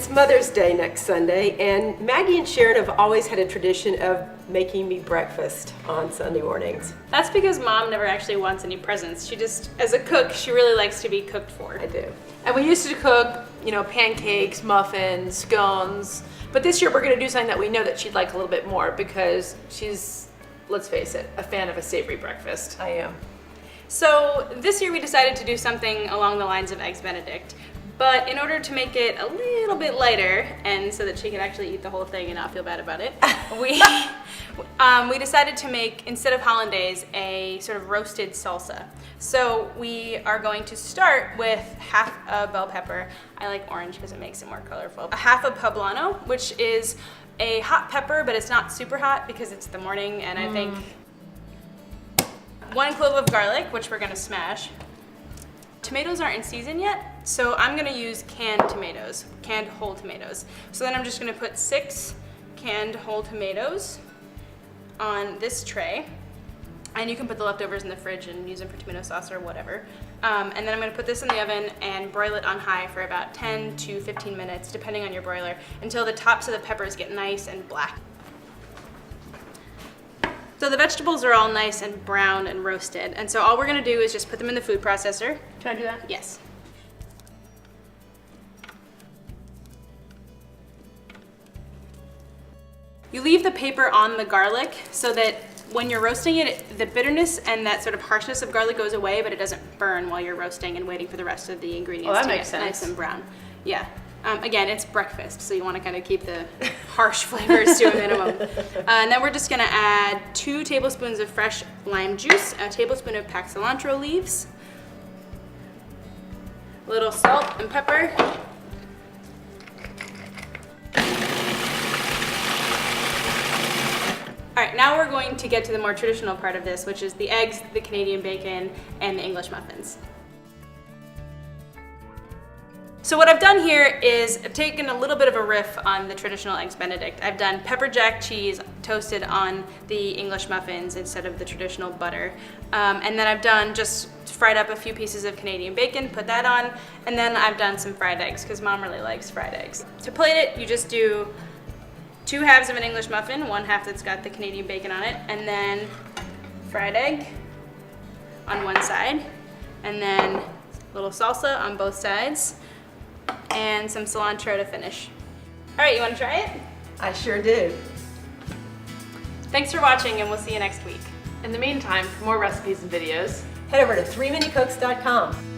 It's Mother's Day next Sunday, and Maggie and Sharon have always had a tradition of making me breakfast on Sunday mornings. That's because Mom never actually wants any presents. She just, as a cook, she really likes to be cooked for. I do. And we used to cook, you know, pancakes, muffins, scones. But this year we're going to do something that we know that she'd like a little bit more because she's, let's face it, a fan of a savory breakfast. I am. So this year we decided to do something along the lines of Eggs Benedict. But in order to make it a little bit lighter, and so that she could actually eat the whole thing and not feel bad about it, we decided to make, instead of hollandaise, a sort of roasted salsa. So we are going to start with half a bell pepper. I like orange because it makes it more colorful. A half a poblano, which is a hot pepper, but it's not super hot because it's the morning, and I think 1 clove of garlic, which we're gonna smash. Tomatoes aren't in season yet, so I'm gonna use canned tomatoes, canned whole tomatoes. So then I'm just gonna put 6 canned whole tomatoes on this tray. And you can put the leftovers in the fridge and use them for tomato sauce or whatever. And then I'm gonna put this in the oven and broil it on high for about 10 to 15 minutes, depending on your broiler, until the tops of the peppers get nice and black. So the vegetables are all nice and brown and roasted, and so all we're gonna do is just put them in the food processor. Can I do that? Yes. You leave the paper on the garlic so that when you're roasting it, the bitterness and that sort of harshness of garlic goes away, but it doesn't burn while you're roasting and waiting for the rest of the ingredients to get nice and brown. Yeah. Again, it's breakfast, so you want to kind of keep the harsh flavors to a minimum. And then we're just going to add 2 tablespoons of fresh lime juice, a tablespoon of packed cilantro leaves, a little salt and pepper, all right, now we're going to get to the more traditional part of this, which is the eggs, the Canadian bacon, and the English muffins. So what I've done here is I've taken a little bit of a riff on the traditional Eggs Benedict. I've done pepper jack cheese toasted on the English muffins instead of the traditional butter. And then I've done just fried up a few pieces of Canadian bacon, put that on, and then I've done some fried eggs because Mom really likes fried eggs. To plate it, you just do 2 halves of an English muffin, 1 half that's got the Canadian bacon on it, and then fried egg on one side, and then a little salsa on both sides, and some cilantro to finish. All right, you want to try it? I sure do. Thanks for watching, and we'll see you next week. In the meantime, for more recipes and videos, Head over to 3minutecooks.com.